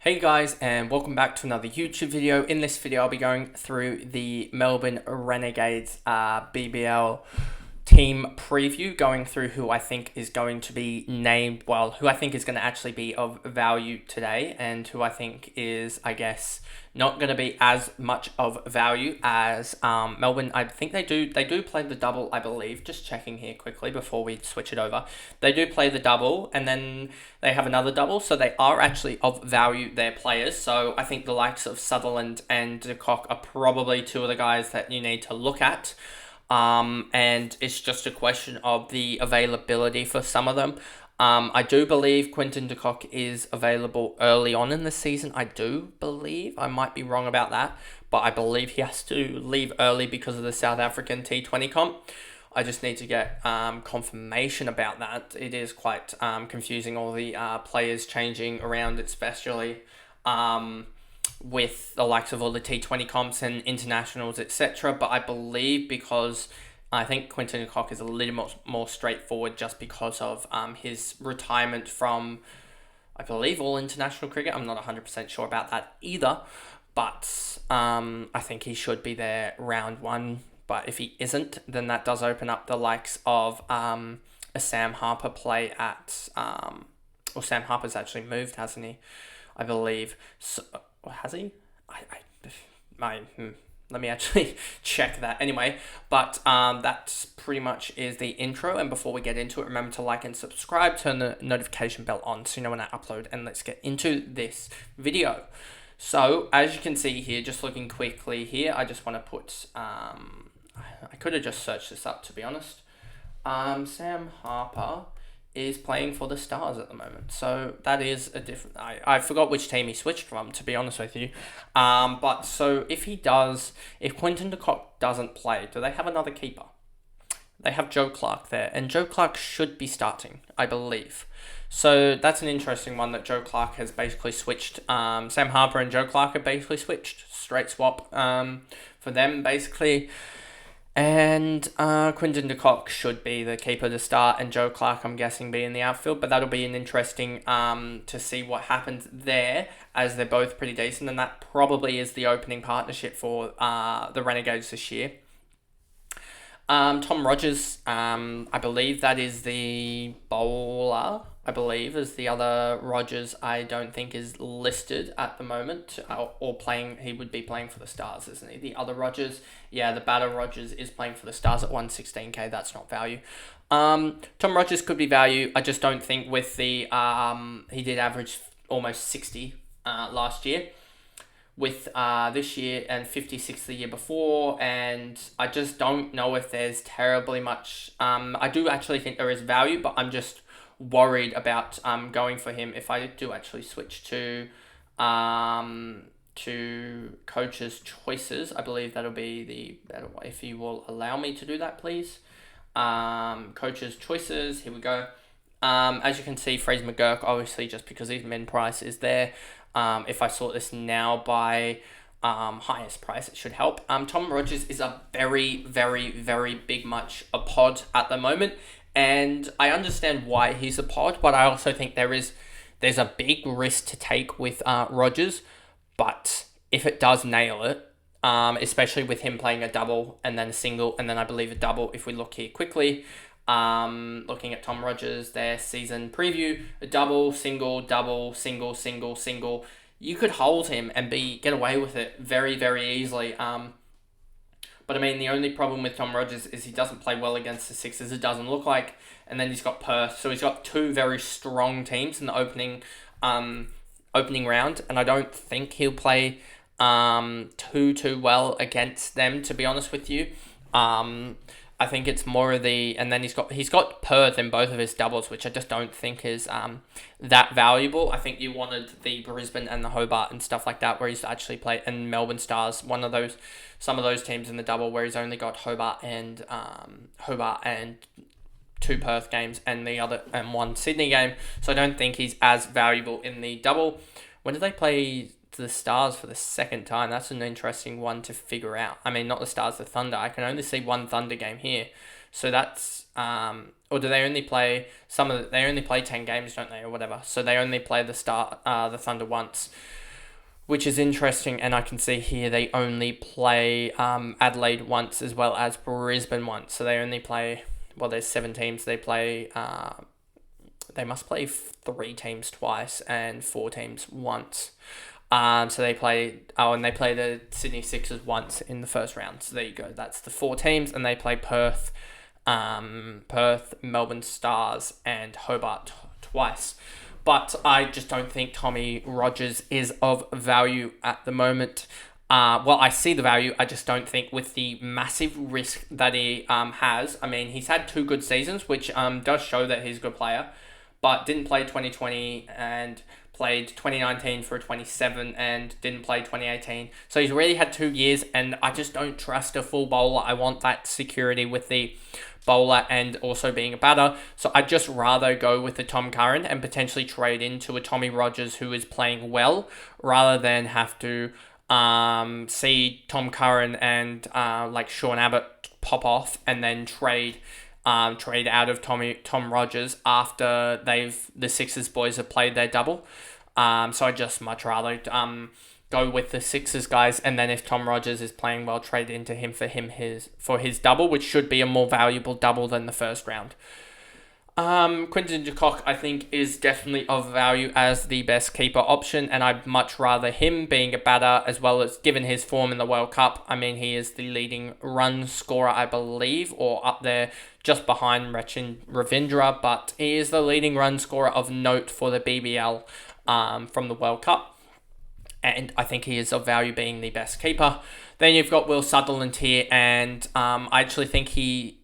Hey guys, and welcome back to another YouTube video. In this video I'll be going through the Melbourne Renegades BBL team preview, going through who I think is going to be named, who I think is going to actually be of value today, and who I think is, I guess, not going to be as much of value as Melbourne. I think they do play the double, I believe. Just checking here quickly before we switch it over. They do play the double, and then they have another double, so they are actually of value, their players. So I think the likes of Sutherland and De Kock are probably two of the guys that you need to look at. And it's just a question of the availability for some of them. I do believe Quinton de Kock is available early on in the season. I do believe. I might be wrong about that, but I believe he has to leave early because of the South African T20 comp. I just need to get confirmation about that. It is quite confusing, all the players changing around, especially with the likes of all the T20 comps and internationals, etc. But I believe, because I think Quinton de Kock is a little more straightforward, just because of his retirement from, I believe, all international cricket. I'm not 100% sure about that either, but I think he should be there round one. But if he isn't, then that does open up the likes of a Sam Harper play at... Well, Sam Harper's actually moved, hasn't he? I believe. So, has he? Let me actually check that. Anyway, but that's pretty much is the intro. And before we get into it, remember to like and subscribe, turn the notification bell on so you know when I upload, and let's get into this video. So, as you can see here, just looking quickly here, I just want to put... I could have just searched this up, to be honest. Sam Harper is playing for the Stars at the moment, so that is a different... I forgot which team he switched from, to be honest with you. But so if Quinton de Kock doesn't play, do they have another keeper? They have Joe Clark there, and Joe Clark should be starting, I believe. So that's an interesting one, that Joe Clark has basically switched. Sam Harper and Joe Clark have basically switched. Straight swap for them, basically. And Quinton de Kock should be the keeper to start, and Joe Clark, I'm guessing, be in the outfield. But that'll be an interesting to see what happens there, as they're both pretty decent, and that probably is the opening partnership for the Renegades this year. Tom Rogers, I believe that is the bowler. I believe is the other Rogers. I don't think is listed at the moment, or playing. He would be playing for the Stars, isn't he? The other Rogers, yeah, the batter Rogers is playing for the Stars at 116k. That's not value. Tom Rogers could be value. I just don't think with the he did average almost 60 last year, with this year, and 56 the year before, and I just don't know if there's terribly much. I do actually think there is value, but I'm just worried about going for him if I do actually switch to coach's choices. I believe that'll be the better way, if you will allow me to do that, please. Coach's choices, here we go. As you can see, Fraser McGurk, obviously, just because his min price is there. If I sort this now by highest price, it should help. Tom Rogers is a very, very, very big much a pod at the moment, and I understand why he's a pod, but I also think there's a big risk to take with Rogers. But if it does nail it, especially with him playing a double and then a single, and then I believe a double, if we look here quickly, looking at Tom Rogers, their season preview, a double, single, single, single, single. You could hold him and get away with it very, very easily. But I mean, the only problem with Tom Rogers is he doesn't play well against the Sixers, it doesn't look like. And then he's got Perth, so he's got two very strong teams in the opening round, and I don't think he'll play too well against them, to be honest with you. I think it's more of the... And then he's got Perth in both of his doubles, which I just don't think is that valuable. I think you wanted the Brisbane and the Hobart and stuff like that, where he's actually played, and Melbourne Stars, some of those teams in the double, where he's only got Hobart and two Perth games and one Sydney game. So I don't think he's as valuable in the double. When did they play the Stars for the second time? That's an interesting one to figure out. I mean, not the Stars, the Thunder. I can only see one Thunder game here. So that's or do they only play they only play 10 games, don't they, or whatever? So they only play the Thunder once, which is interesting. And I can see here they only play Adelaide once as well as Brisbane once. So they only play, well, there's 7 teams. They play they must play 3 teams twice and 4 teams once. So they play, and they play the Sydney Sixers once in the first round. So there you go. That's the 4 teams, and they play Perth, Melbourne Stars, and Hobart twice. But I just don't think Tommy Rogers is of value at the moment. Well, I see the value. I just don't think with the massive risk that he has. I mean, he's had 2 good seasons, which does show that he's a good player, but didn't play 2020 and played 2019 for a 27 and didn't play 2018. So he's really had 2 years, and I just don't trust a full bowler. I want that security with the bowler and also being a batter. So I'd just rather go with the Tom Curran and potentially trade into a Tommy Rogers who is playing well, rather than have to see Tom Curran and like Sean Abbott pop off and then trade out of Tom Rogers after the Sixers boys have played their double. So I'd just much rather go with the Sixers guys, and then if Tom Rogers is playing well, trade into him for his double, which should be a more valuable double than the first round. Quinton de Kock, I think, is definitely of value as the best keeper option, and I'd much rather him being a batter, as well as given his form in the World Cup. I mean, he is the leading run scorer, I believe, or up there just behind Rachin Ravindra, but he is the leading run scorer of note for the BBL from the World Cup, and I think he is of value being the best keeper. Then you've got Will Sutherland here, and I actually think he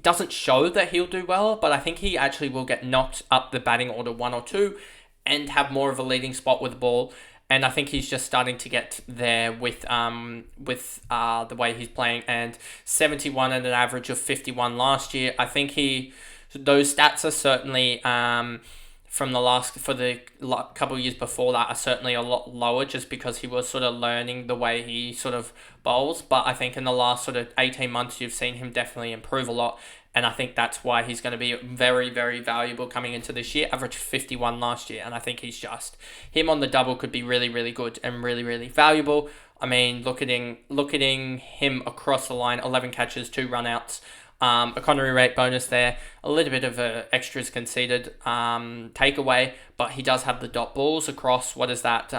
doesn't show that he'll do well, but I think he actually will get knocked up the batting order 1 or 2 and have more of a leading spot with the ball. And I think he's just starting to get there with the way he's playing. And 71 at an average of 51 last year. I think those stats are certainly for the couple of years before that are certainly a lot lower, just because he was sort of learning the way he sort of bowls. But I think in the last sort of 18 months, you've seen him definitely improve a lot. And I think that's why he's going to be very, very valuable coming into this year. Averaged 51 last year. And I think him on the double could be really, really good and really, really valuable. I mean, look at him across the line, 11 catches, 2 run-outs. Economy rate bonus there, a little bit of a extras conceded takeaway, but he does have the dot balls across, what is that,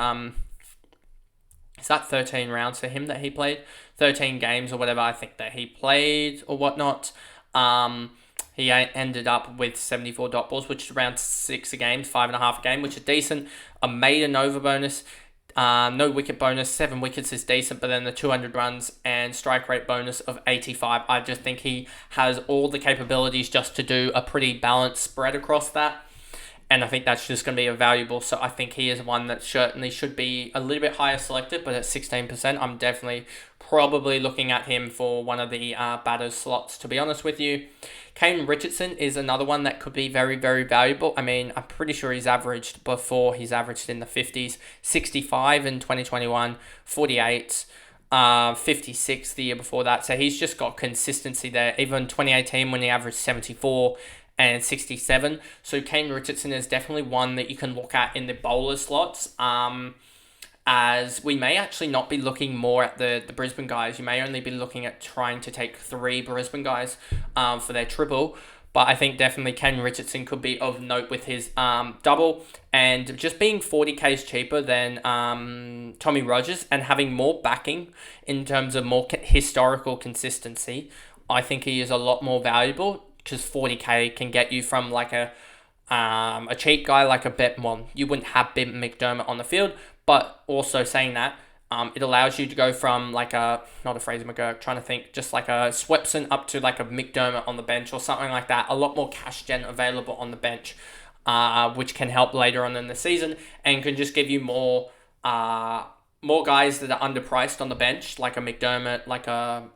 is that 13 rounds for him that he played? 13 games or whatever I think that he played or whatnot. He ended up with 74 dot balls, which is around 6 a game, 5.5 a game, which is decent. A maiden over bonus. No wicket bonus, 7 wickets is decent, but then the 200 runs and strike rate bonus of 85. I just think he has all the capabilities just to do a pretty balanced spread across that. And I think that's just going to be a valuable. So I think he is one that certainly should be a little bit higher selected, but at 16%, I'm definitely probably looking at him for one of the batters slots, to be honest with you. Kane Richardson is another one that could be very, very valuable. I mean, I'm pretty sure he's averaged in the 50s, 65 in 2021, 48, 56 the year before that. So he's just got consistency there. Even 2018 when he averaged 74 and 67. So Kane Richardson is definitely one that you can look at in the bowler slots. As we may actually not be looking more at the Brisbane guys. You may only be looking at trying to take 3 Brisbane guys for their triple. But I think definitely Kane Richardson could be of note with his double. And just being 40Ks cheaper than Tommy Rogers and having more backing in terms of more historical consistency, I think he is a lot more valuable, because 40K can get you from like a cheap guy like you wouldn't have Ben McDermott on the field. But also saying that, it allows you to go from like not a Fraser McGurk, trying to think, just like a Swepson up to like a McDermott on the bench or something like that. A lot more cash gen available on the bench, which can help later on in the season and can just give you more guys that are underpriced on the bench, like a McDermott, like a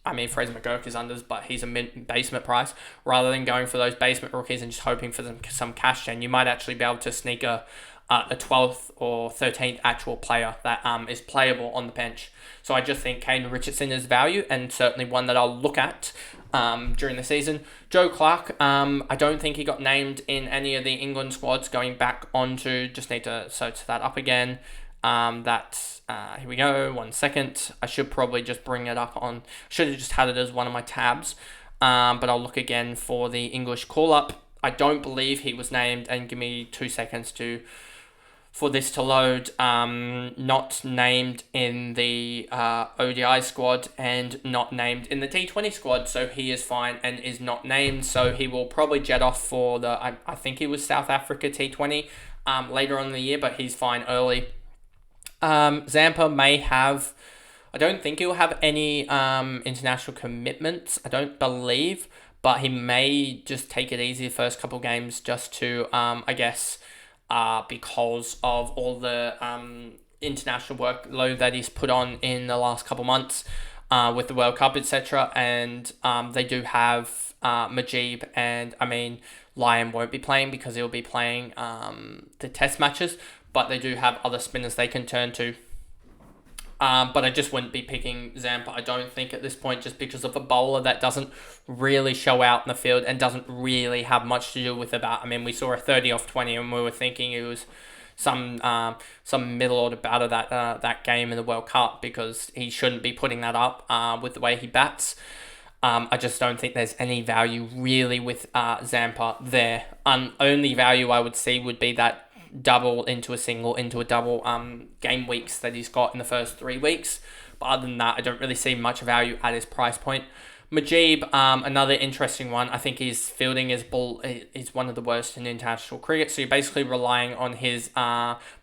Fraser McGurk is unders, but he's a basement price. Rather than going for those basement rookies and just hoping for some cash gen, you might actually be able to sneak a a 12th or 13th actual player that is playable on the bench. So I just think Caden Richardson is value, and certainly one that I'll look at during the season. Joe Clark, I don't think he got named in any of the England squads. Going back onto, just need to search that up again. Here we go, 1 second. I should probably just bring it up on, should have just had it as one of my tabs. But I'll look again for the English call-up. I don't believe he was named, and give me 2 seconds for this to load. Not named in the ODI squad and not named in the T20 squad, so he is fine and is not named. So he will probably jet off for the, I think he was South Africa T20 later on in the year, but he's fine early. Zampa may have, I don't think he'll have any international commitments, I don't believe, but he may just take it easy the first couple games just to, because of all the international workload that he's put on in the last couple months with the World Cup, etc. And they do have Majib, and Lyon won't be playing because he'll be playing the test matches, but they do have other spinners they can turn to. But I just wouldn't be picking Zampa, I don't think, at this point, just because of a bowler that doesn't really show out in the field and doesn't really have much to do with the bat. We saw a 30 off 20 and we were thinking it was some middle order batter that game in the World Cup, because he shouldn't be putting that up with the way he bats. I just don't think there's any value really with Zampa there. Only value I would see would be that double into a single into a double game weeks that he's got in the first 3 weeks. But other than that, I don't really see much value at his price point. Majib, another interesting one. I think his fielding is one of the worst in international cricket, so you're basically relying on his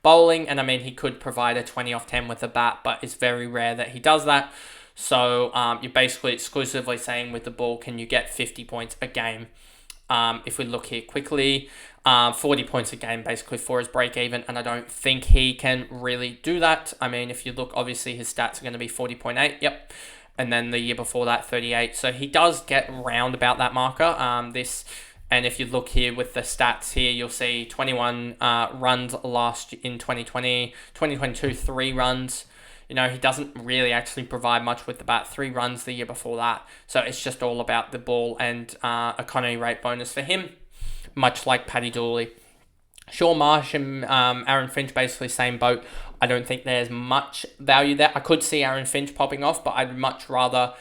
bowling, and he could provide a 20 off 10 with a bat, but it's very rare that he does that. So you're basically exclusively saying with the ball, can you get 50 points a game? If we look here quickly, 40 points a game basically for his break even, and I don't think he can really do that. If you look, obviously his stats are going to be 40.8, yep, and then the year before that 38, so he does get round about that marker. And if you look here with the stats here, you'll see 21 runs last in 2020, 2022 3 runs. He doesn't really actually provide much with the bat. 3 runs the year before that. So it's just all about the ball and economy rate bonus for him, much like Paddy Dooley. Shaw Marsh and Aaron Finch, basically same boat. I don't think there's much value there. I could see Aaron Finch popping off, but I'd much rather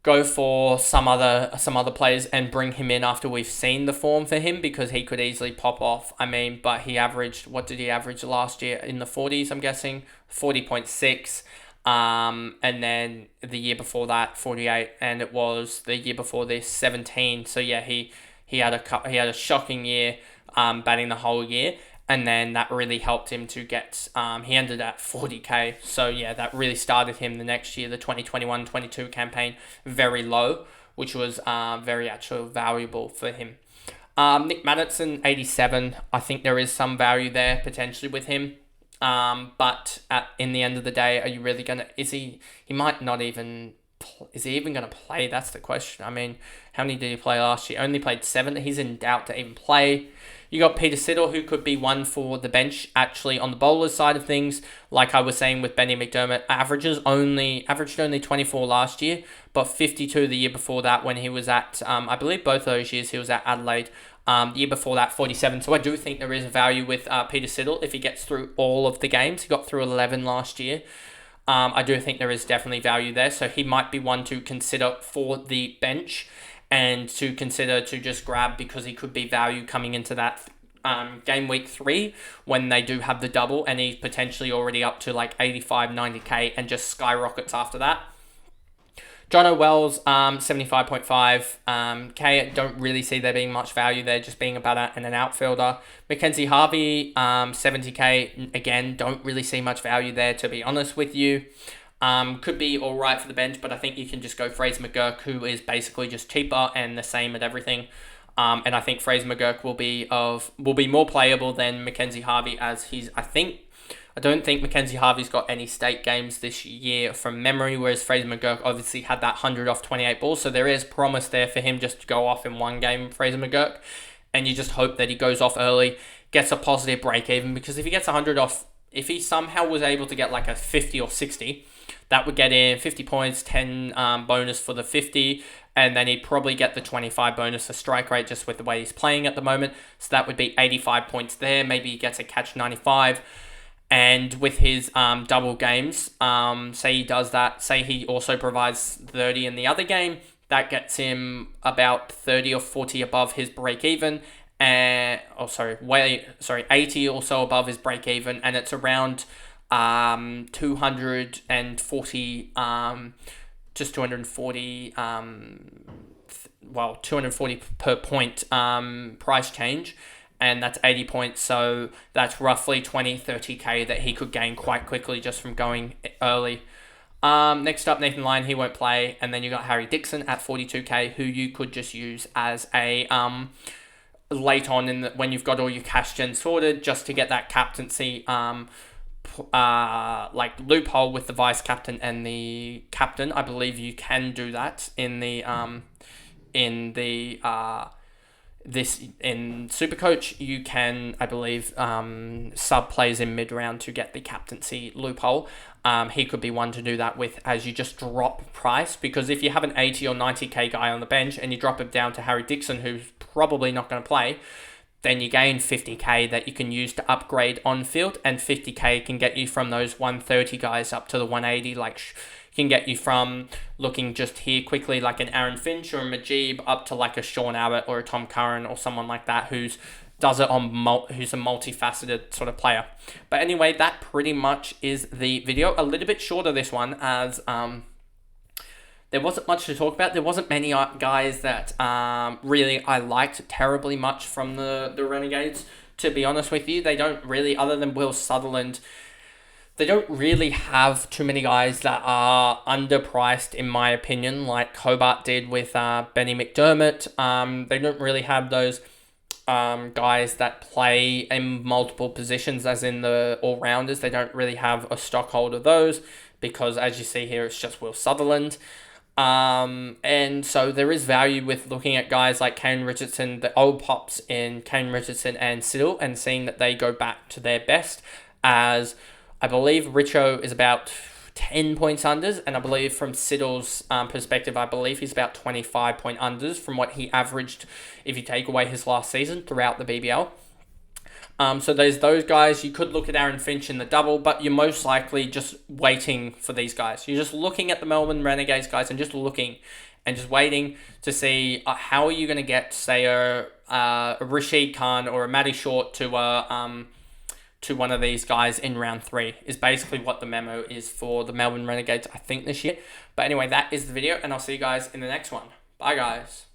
go for some other players and bring him in after we've seen the form for him, because he could easily pop off. But he averaged, what did he average last year? In the 40s, I'm guessing, 40.6. And then the year before that, 48, and it was the year before this, 17. So yeah, he had a shocking year, batting the whole year. And then that really helped him to get, he ended at 40k. So yeah, that really started him the next year, the 2021-22 campaign, very low, which was very actually valuable for him. Nick Maddison, 87. I think there is some value there potentially with him. But in the end of the day, are you really going to, he might not even, is he even going to play? That's the question. How many did he play last year? Only played 7. He's in doubt to even play. You got Peter Siddle, who could be one for the bench, actually, on the bowler's side of things. Like I was saying with Benny McDermott, averaged only 24 last year, but 52 the year before that when he was at, I believe both those years he was at Adelaide. The year before that, 47. So I do think there is value with Peter Siddle if he gets through all of the games. He got through 11 last year. I do think there is definitely value there. So he might be one to consider for the bench, and to consider to just grab, because he could be value coming into that game week 3 when they do have the double, and he's potentially already up to like 85, 90k and just skyrockets after that. Jono Wells, 75.5k. Don't really see there being much value there, just being a batter and an outfielder. Mackenzie Harvey, 70k. Again, don't really see much value there, to be honest with you. Could be all right for the bench, but I think you can just go Fraser McGurk, who is basically just cheaper and the same at everything. And I think Fraser McGurk will be more playable than Mackenzie Harvey, as I don't think Mackenzie Harvey's got any state games this year from memory, whereas Fraser McGurk obviously had that 100 off 28 balls, so there is promise there for him just to go off in one game, Fraser McGurk, and you just hope that he goes off early. gets a positive break even, because if he gets 100 off, if he somehow was able to get like a 50 or 60, that would get in 50 points, 10 bonus for the 50, and then he'd probably get the 25 bonus for strike rate just with the way he's playing at the moment. So that would be 85 points there. Maybe he gets a catch 95. And with his double games, say he does that, say he also provides 30 in the other game, that gets him about 30 or 40 above his break even. 80 also above his break even, and it's around 240, just 240, 240 per point price change. And that's 80 points, so that's roughly 30k that he could gain quite quickly just from going early. Next up, Nathan Lyon, he won't play. And then you got Harry Dixon at 42k, who you could just use as a late on when you've got all your cash gen sorted, just to get that captaincy loophole with the vice captain and the captain. I believe you can do that in SuperCoach. You can, I believe, sub plays in mid-round to get the captaincy loophole. He could be one to do that with, as you just drop price, because if you have an 80 or 90k guy on the bench and you drop him down to Harry Dixon, who's probably not going to play, then you gain 50k that you can use to upgrade on field, and 50k can get you from those 130 guys up to the 180, can get you from looking just here quickly like an Aaron Finch or a Majib up to like a Sean Abbott or a Tom Curran or someone like that who's a multifaceted sort of player. But anyway, that pretty much is the video. A little bit shorter this one, as there wasn't much to talk about. There wasn't many guys that really I liked terribly much from the Renegades, to be honest with you. They don't really, other than Will Sutherland, they don't really have too many guys that are underpriced, in my opinion, like Hobart did with Benny McDermott. They don't really have those guys that play in multiple positions, as in the all-rounders. They don't really have a stockhold of those, because as you see here, it's just Will Sutherland. And so there is value with looking at guys like Kane Richardson, the old pops in Kane Richardson and Siddle, and seeing that they go back to their best, as I believe Richo is about 10 points unders, and I believe from Siddle's perspective, I believe he's about 25 point unders from what he averaged if you take away his last season throughout the BBL. So there's those guys. You could look at Aaron Finch in the double, but you're most likely just waiting for these guys. You're just looking at the Melbourne Renegades guys and just looking and just waiting to see how are you going to get, say, a Rashid Khan or a Matty Short to one of these guys in round 3 is basically what the memo is for the Melbourne Renegades, I think, this year. But anyway, that is the video, and I'll see you guys in the next one. Bye, guys.